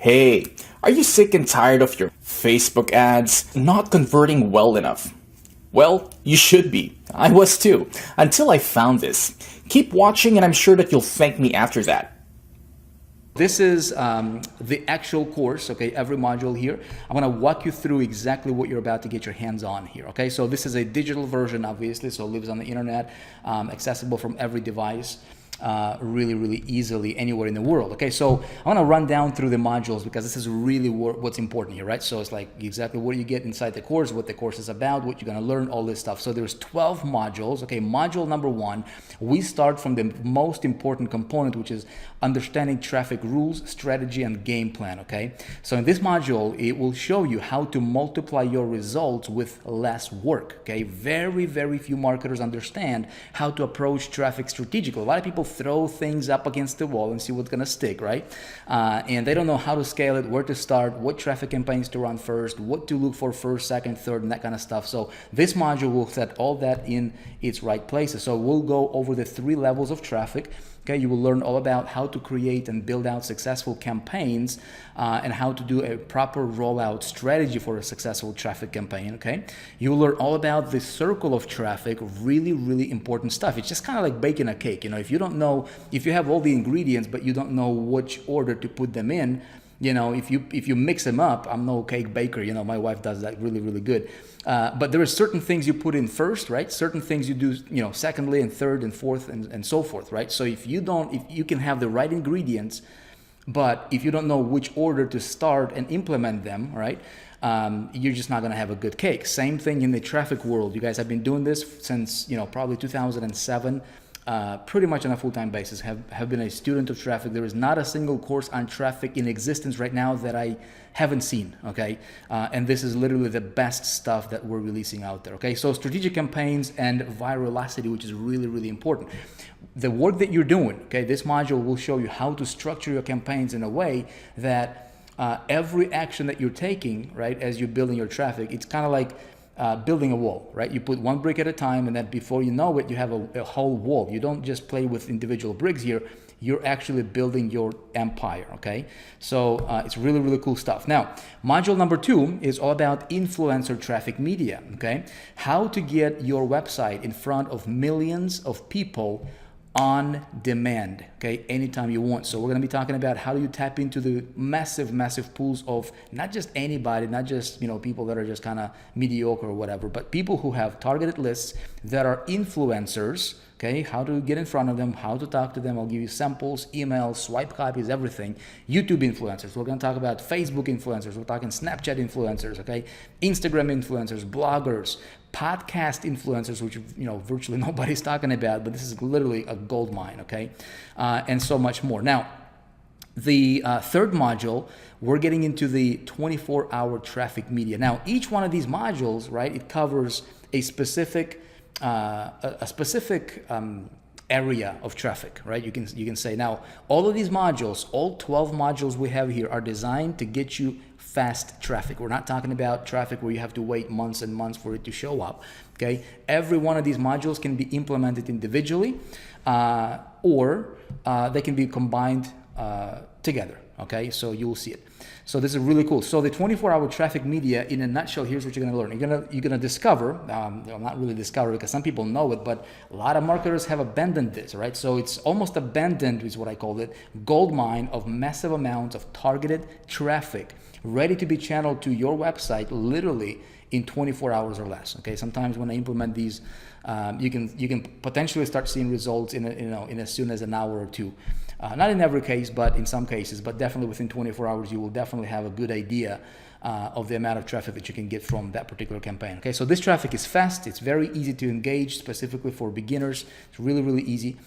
Hey, are you sick and tired of your Facebook ads not converting well enough? Well, you should be. I was too, until I found this. Keep watching and I'm sure that you'll thank me after that. This is the actual course, okay, every module here. I'm going to walk you through exactly what you're about to get your hands on here, okay? So this is a digital version, obviously, so it lives on the internet, accessible from every device. Really easily anywhere in the world. Okay, so I want to run down through the modules because this is really what's important here, right? So it's like exactly what you get inside the course, what the course is about, what you're going to learn, all this stuff. So there's 12 modules. Okay, module number 1, we start from the most important component, which is understanding traffic rules, strategy, and game plan. Okay, so in this module, it will show you how to multiply your results with less work. Okay, very few marketers understand how to approach traffic strategically. A lot of people throw things up against the wall and see what's gonna stick, right? And they don't know how to scale it, where to start, what traffic campaigns to run first, what to look for first, second, third, and that kind of stuff. So this module will set all that in its right places. So we'll go over the 3 levels of traffic. Okay, you will learn all about how to create and build out successful campaigns and how to do a proper rollout strategy for a successful traffic campaign. Okay, you will learn all about the circle of traffic, really important stuff. It's just kind of like baking a cake. You know, if you don't know, if you have all the ingredients but you don't know which order to put them in, you know, if you mix them up, I'm no cake baker. You know, my wife does that really good. But there are certain things you put in first, right? Certain things you do, you know, secondly and third and fourth and so forth, right? So if you can have the right ingredients, but if you don't know which order to start and implement them, right? You're just not going to have a good cake. Same thing in the traffic world. You guys have been doing this since, you know, probably 2007. Pretty much on a full-time basis, have been a student of traffic. There is not a single course on traffic in existence right now that I haven't seen, okay? And this is literally the best stuff that we're releasing out there, okay? So strategic campaigns and virality, which is really important. The work that you're doing, okay, this module will show you how to structure your campaigns in a way that every action that you're taking, right, as you're building your traffic, it's kind of like building a wall, right? You put one brick at a time, and then before you know it, you have a whole wall. You don't just play with individual bricks here. You're actually building your empire, okay? So it's really cool stuff. Now, module number 2 is all about influencer traffic media, okay? How to get your website in front of millions of people on demand, okay, anytime you want. So we're going to be talking about how do you tap into the massive pools of not just anybody, not just, you know, people that are just kind of mediocre or whatever, but people who have targeted lists that are influencers. Okay, how to get in front of them, how to talk to them. I'll give you samples, emails, swipe copies, everything. YouTube influencers. We're going to talk about Facebook influencers. We're talking Snapchat influencers, okay? Instagram influencers, bloggers, podcast influencers, which, you know, virtually nobody's talking about, but this is literally a gold mine, okay? And so much more. Now, the third module, we're getting into the 24-hour traffic media. Now, each one of these modules, right, it covers a specific area of traffic, right? You can say now all of these modules, all 12 modules we have here are designed to get you fast traffic. We're not talking about traffic where you have to wait months and months for it to show up. Okay, every one of these modules can be implemented individually, or they can be combined together. Okay, so you'll see it. So this is really cool. So the 24-hour traffic media, in a nutshell, here's what you're going to learn. You're gonna discover, not really discover because some people know it, but a lot of marketers have abandoned this, right? So it's almost abandoned is what I call it, gold mine of massive amounts of targeted traffic ready to be channeled to your website literally in 24 hours or less. Okay, sometimes when I implement these, you can potentially start seeing results in as soon as an hour or two. Not in every case, but in some cases, but definitely within 24 hours, you will definitely have a good idea of the amount of traffic that you can get from that particular campaign. Okay, so this traffic is fast. It's very easy to engage, specifically for beginners. It's really easy.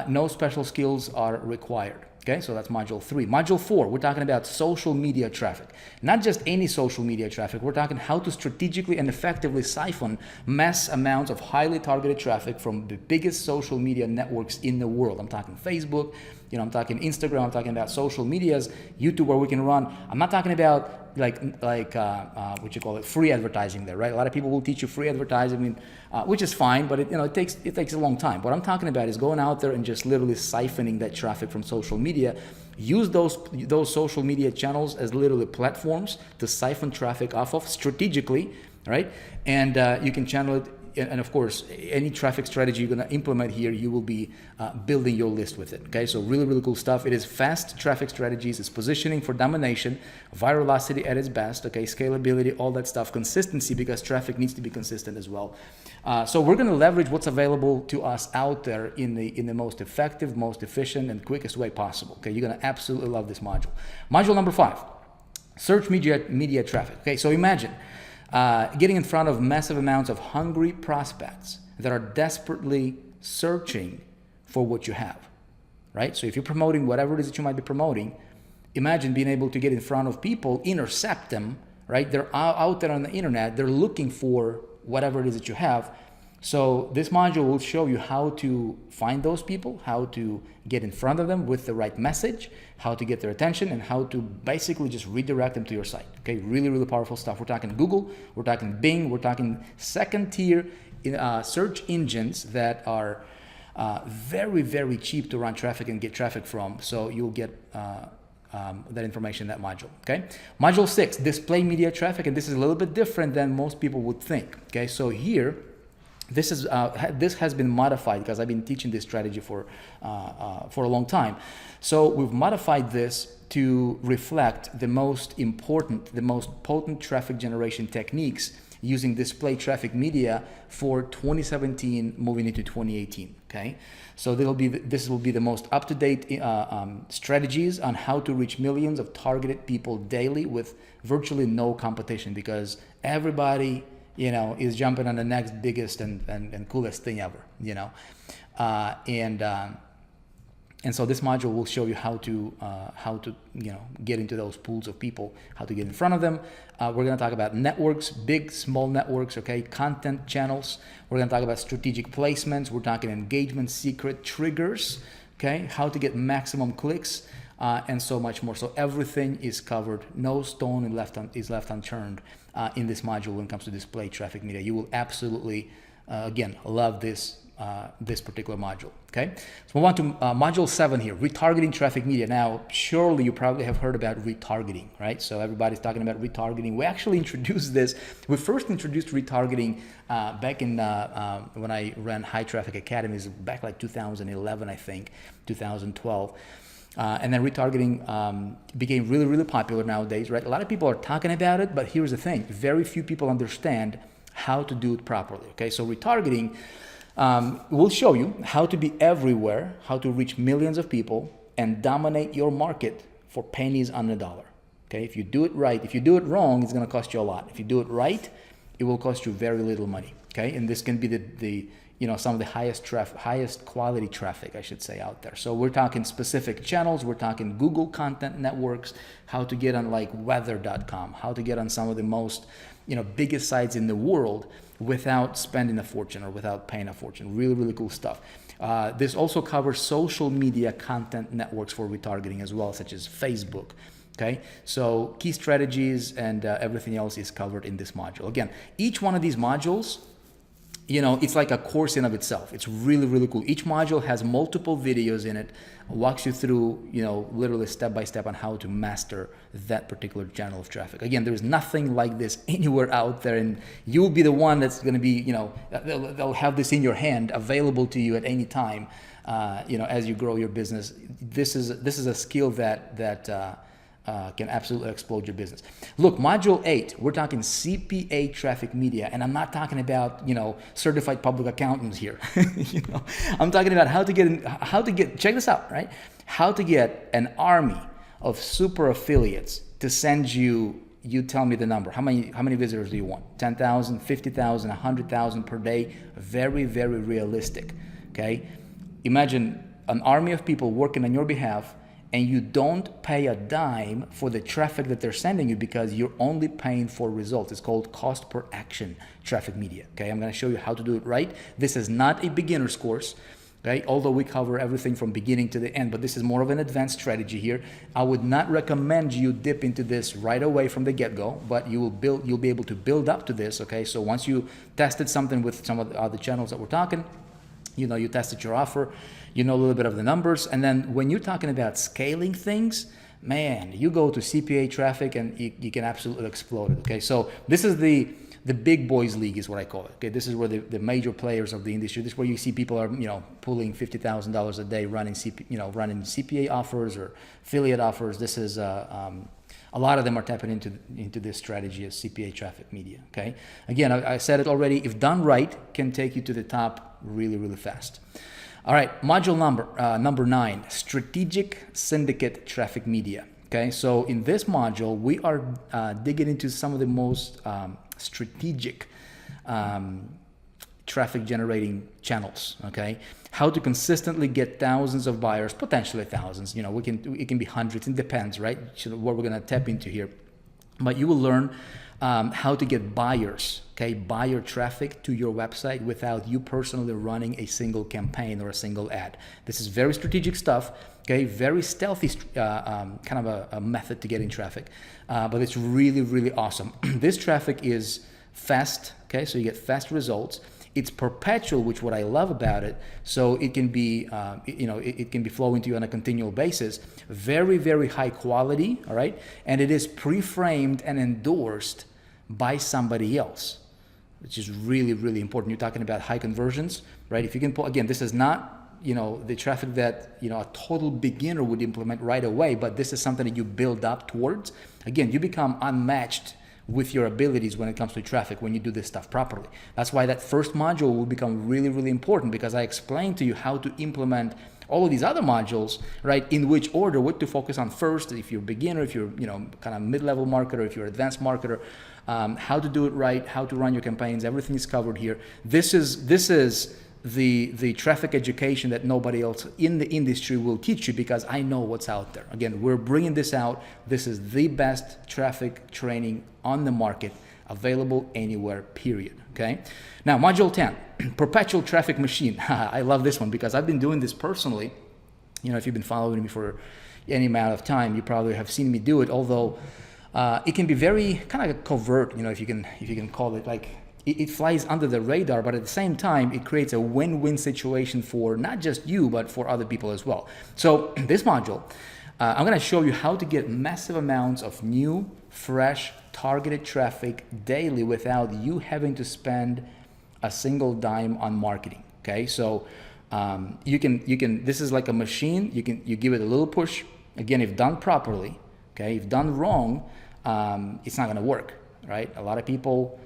No special skills are required. Okay, so that's module 3. Module 4, we're talking about social media traffic. Not just any social media traffic. We're talking how to strategically and effectively siphon mass amounts of highly targeted traffic from the biggest social media networks in the world. I'm talking Facebook, I'm talking Instagram, I'm talking about social medias, YouTube where we can run. I'm not talking about what you call it, free advertising there, right? A lot of people will teach you free advertising, which is fine, but it takes a long time. What I'm talking about is going out there and just literally siphoning that traffic from social media. Use those social media channels as literally platforms to siphon traffic off of strategically, right? And you can channel it. And of course, any traffic strategy you're going to implement here, you will be building your list with it. Okay, so really, really cool stuff. It is fast traffic strategies. It's positioning for domination, virality at its best. Okay, scalability, all that stuff, consistency, because traffic needs to be consistent as well. So we're going to leverage what's available to us out there in the most effective, most efficient, and quickest way possible. Okay, you're going to absolutely love this module. Module number 5, search media traffic. Okay, so imagine getting in front of massive amounts of hungry prospects that are desperately searching for what you have, right? So if you're promoting whatever it is that you might be promoting, imagine being able to get in front of people, intercept them, right? They're out there on the internet, they're looking for whatever it is that you have. So this module will show you how to find those people, how to get in front of them with the right message, how to get their attention, and how to basically just redirect them to your site. Okay, really, really powerful stuff. We're talking Google, we're talking Bing, we're talking second tier search engines that are very, very cheap to run traffic and get traffic from. So you'll get that information in that module. Okay, module 6, display media traffic, and this is a little bit different than most people would think. Okay, so here, this has been modified because I've been teaching this strategy for a long time. So we've modified this to reflect the most important, the most potent traffic generation techniques using display traffic media for 2017 moving into 2018. Okay, so this will be the most up-to-date strategies on how to reach millions of targeted people daily with virtually no competition, because everybody is jumping on the next biggest and coolest thing ever, and so this module will show you how to get into those pools of people, how to get in front of them. We're going to talk about networks, big, small networks, okay, content channels. We're going to talk about strategic placements. We're talking engagement secret triggers, okay, how to get maximum clicks, and so much more. So everything is covered. No stone is left unturned in this module when it comes to display traffic media. You will absolutely, again, love this particular module. Okay, so move on to module 7 here, retargeting traffic media. Now, surely you probably have heard about retargeting, right? So everybody's talking about retargeting. We actually introduced this. We first introduced retargeting back in when I ran High Traffic Academies back like 2011, I think, 2012. And then retargeting became really, really popular nowadays, right? A lot of people are talking about it, but here's the thing. Very few people understand how to do it properly, okay? So retargeting will show you how to be everywhere, how to reach millions of people and dominate your market for pennies on the dollar, okay? If you do it right, if you do it wrong, it's gonna cost you a lot. If you do it right, it will cost you very little money, okay? And this can be the some of the highest quality traffic, I should say, out there. So we're talking specific channels, we're talking Google content networks, how to get on like weather.com, how to get on some of the most, biggest sites in the world without spending a fortune or without paying a fortune. Really, really cool stuff. This also covers social media content networks for retargeting as well, such as Facebook. Okay, so key strategies and everything else is covered in this module. Again, each one of these modules, it's like a course in of itself. It's really, really cool. Each module has multiple videos in it, walks you through, literally step by step on how to master that particular channel of traffic. Again, there's nothing like this anywhere out there, and you'll be the one that's going to be, they'll have this in your hand, available to you at any time, as you grow your business. This is a skill that can absolutely explode your business. Look, module 8, we're talking CPA traffic media, and I'm not talking about, certified public accountants here. I'm talking about how to get, check this out, right? How to get an army of super affiliates to send you tell me the number. How many visitors do you want? 10,000, 50,000, 100,000 per day? Very, very realistic, okay? Imagine an army of people working on your behalf, and you don't pay a dime for the traffic that they're sending you because you're only paying for results. It's called cost per action traffic media. Okay, I'm going to show you how to do it right. This is not a beginner's course. Okay, although we cover everything from beginning to the end, but this is more of an advanced strategy here. I would not recommend you dip into this right away from the get-go, but you'll be able to build up to this. Okay, so once you tested something with some of the other channels that we're talking, you tested your offer, you know a little bit of the numbers, and then when you're talking about scaling things, man, you go to CPA traffic and you can absolutely explode it. Okay, so this is the big boys league is what I call it. Okay, this is where the major players of the industry. This is where you see people are pulling $50,000 a day running CPA offers or affiliate offers. This is a lot of them are tapping into this strategy as CPA traffic media. Okay, again, I said it already. If done right, can take you to the top really, really fast. All right, module number 9, strategic syndicate traffic media. Okay, so in this module, we are digging into some of the most strategic traffic generating channels. Okay, how to consistently get thousands of buyers, potentially thousands. It can be hundreds. It depends, right? What we're gonna tap into here, but you will learn how to get buyers, okay, buyer traffic to your website without you personally running a single campaign or a single ad. This is very strategic stuff, okay, very stealthy kind of a method to getting traffic, but it's really, really awesome. This traffic is fast, okay, so you get fast results. It's perpetual, which what I love about it. So it can be, it can be flowing to you on a continual basis. Very, very high quality, all right? And it is pre-framed and endorsed by somebody else, which is really, really important. You're talking about high conversions, right? If you can pull, again, this is not, the traffic that, a total beginner would implement right away, but this is something that you build up towards. Again, you become unmatched with your abilities when it comes to traffic when you do this stuff properly. That's why that first module will become really, really important, because I explained to you how to implement all of these other modules, right? In which order, what to focus on first, if you're a beginner, if you're, kind of mid-level marketer, if you're an advanced marketer, how to do it right, how to run your campaigns, everything is covered here. This is the traffic education that nobody else in the industry will teach you, because I know what's out there. Again, we're bringing this out. This is the best traffic training on the market, available anywhere, period. Okay. Now, module 10, perpetual traffic machine. I love this one because I've been doing this personally. If you've been following me for any amount of time, you probably have seen me do it, although it can be very kind of covert, if you can call it, like it flies under the radar, but at the same time, it creates a win-win situation for not just you, but for other people as well. So this module, I'm going to show you how to get massive amounts of new, fresh, targeted traffic daily without you having to spend a single dime on marketing. Okay, so you can. This is like a machine. You give it a little push. Again, if done properly, okay. If done wrong, it's not going to work, right? A lot of people,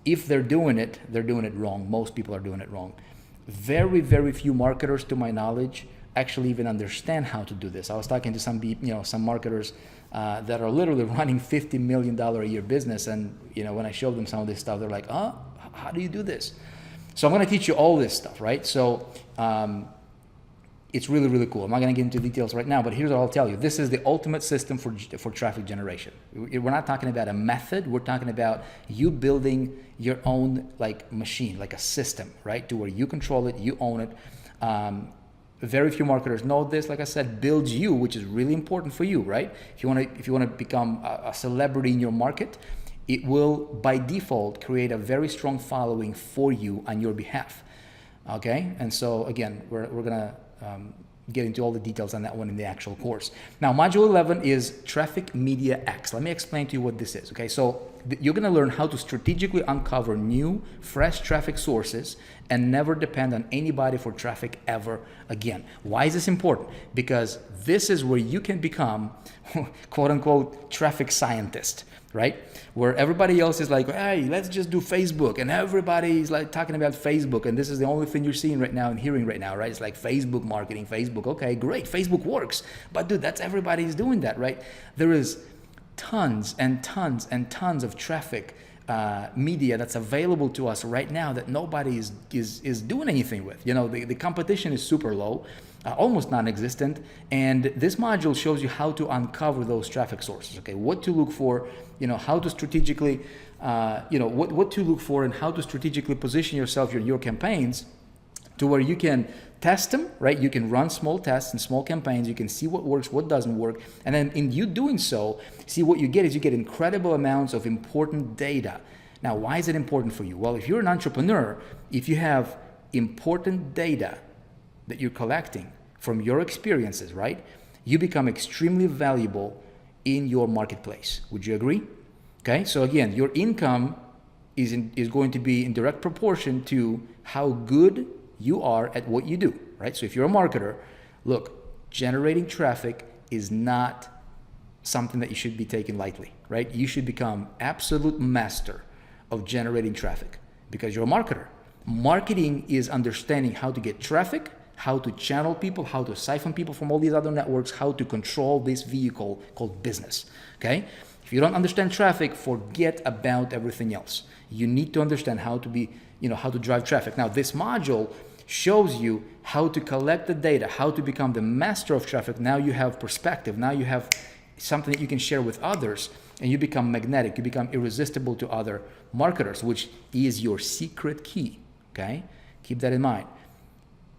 if they're doing it wrong. Most people are doing it wrong. Very, very few marketers, to my knowledge, actually even understand how to do this. I was talking to some marketers that are literally running $50 million a year business, and when I showed them some of this stuff, they're like, "Oh, how do you do this?" So I'm going to teach you all this stuff, right? So it's really, really cool. I'm not going to get into details right now, but here's what I'll tell you. This is the ultimate system for traffic generation. We're not talking about a method. We're talking about you building your own machine, like a system, right? To where you control it, you own it. Very few marketers know this. Like I said, builds you, which is really important for you, right? If you want to become a celebrity in your market, it will by default create a very strong following for you on your behalf. Okay, and so again, we're gonna get into all the details on that one in the actual course. Now, module 11 is Traffic Media X. Let me explain to you what this is. Okay, so you're going to learn how to strategically uncover new, fresh traffic sources and never depend on anybody for traffic ever again. Why is this important? Because this is where you can become, quote unquote, traffic scientist, right? Where everybody else is like, hey, let's just do Facebook, and everybody's like talking about Facebook, and this is the only thing you're seeing right now and hearing right now, right? It's like Facebook marketing, Facebook, okay, great, Facebook works, but dude, that's everybody's doing that, right? There is tons and tons and tons of traffic media that's available to us right now that nobody is doing anything with. The competition is super low, almost non-existent, and this module shows you how to uncover those traffic sources. Okay, what to look for, how to strategically, what to look for, and how to strategically position yourself, your campaigns to where you can test them, right? You can run small tests and small campaigns. You can see what works, what doesn't work. And then in you doing so, see what you get is you get incredible amounts of important data. Now, why is it important for you? Well, if you're an entrepreneur, if you have important data that you're collecting from your experiences, right? You become extremely valuable in your marketplace. Would you agree? Okay, so again, your income is going to be in direct proportion to how good you are at what you do, right? So if you're a marketer, look, generating traffic is not something that you should be taking lightly, right? You should become absolute master of generating traffic because you're a marketer. Marketing is understanding how to get traffic, how to channel people, how to siphon people from all these other networks, how to control this vehicle called business, okay? If you don't understand traffic, forget about everything else. You need to understand how to how to drive traffic. Now, this module shows you how to collect the data, how to become the master of traffic. Now you have perspective. Now you have something that you can share with others, and you become magnetic. You become irresistible to other marketers, which is your secret key, okay? Keep that in mind.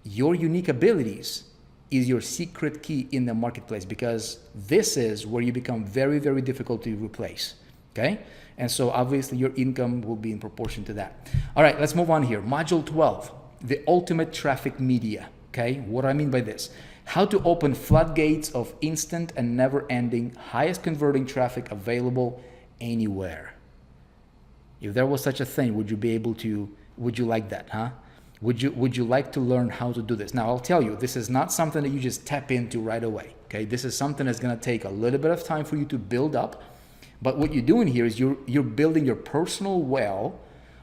Your unique abilities is your secret key in the marketplace because this is where you become very, very difficult to replace, okay? And so obviously your income will be in proportion to that. All right, let's move on here. Module 12, the ultimate traffic media, okay? What do I mean by this? How to open floodgates of instant and never-ending, highest converting traffic available anywhere. If there was such a thing, would you like that, huh? Would you like to learn how to do this? Now, I'll tell you, this is not something that you just tap into right away, okay? This is something that's gonna take a little bit of time for you to build up. But what you're doing here is you're building your personal well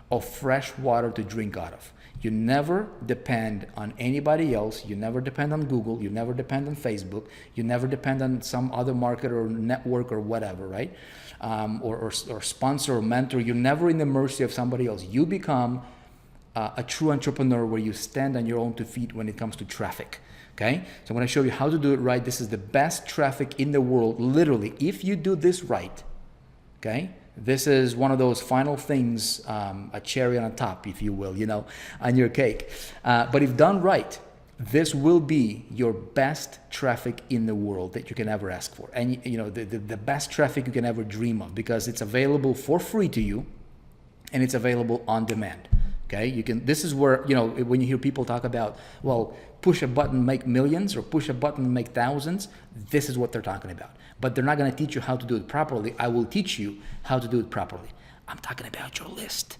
of fresh water to drink out of. You never depend on anybody else. You never depend on Google. You never depend on Facebook. You never depend on some other marketer or network or whatever, right? Or sponsor or mentor. You're never in the mercy of somebody else. You become a true entrepreneur where you stand on your own 2 feet when it comes to traffic. Okay, so I'm going to show you how to do it right. This is the best traffic in the world. Literally, if you do this right, okay, this is one of those final things, a cherry on the top, if you will, on your cake. But if done right, this will be your best traffic in the world that you can ever ask for. And the best traffic you can ever dream of because it's available for free to you and it's available on demand. Okay, this is where, when you hear people talk about, well, push a button, make millions, or push a button, make thousands, this is what they're talking about. But they're not going to teach you how to do it properly. I will teach you how to do it properly. I'm talking about your list.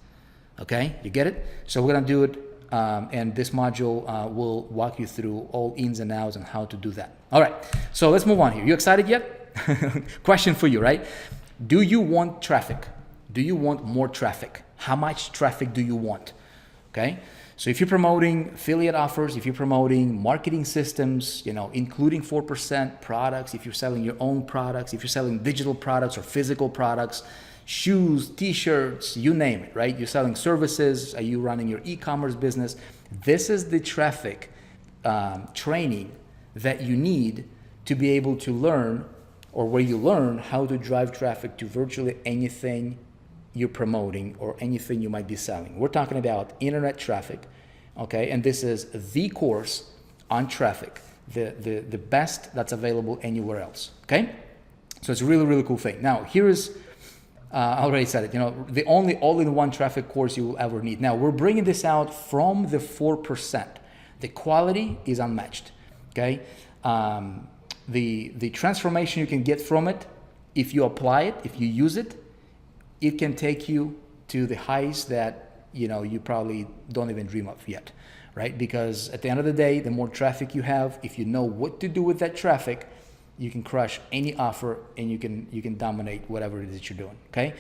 Okay, you get it? So we're going to do it, and this module will walk you through all ins and outs and how to do that. All right, so let's move on here. You excited yet? Question for you, right? Do you want traffic? Do you want more traffic? How much traffic do you want? Okay, so if you're promoting affiliate offers, if you're promoting marketing systems, including 4% products, if you're selling your own products, if you're selling digital products or physical products, shoes, t-shirts, you name it, right? You're selling services, are you running your e-commerce business? This is the traffic training that you need to be able to learn, or where you learn how to drive traffic to virtually anything you're promoting or anything you might be selling. We're talking about internet traffic, okay? And this is the course on traffic, the best that's available anywhere else, okay? So it's a really, really cool thing. Now, here is, I already said it, the only all-in-one traffic course you will ever need. Now, we're bringing this out from the 4%. The quality is unmatched, okay? The transformation you can get from it, if you apply it, if you use it, it can take you to the heights that you probably don't even dream of yet, right? Because at the end of the day, the more traffic you have, if you know what to do with that traffic, you can crush any offer and you can dominate whatever it is that you're doing, okay?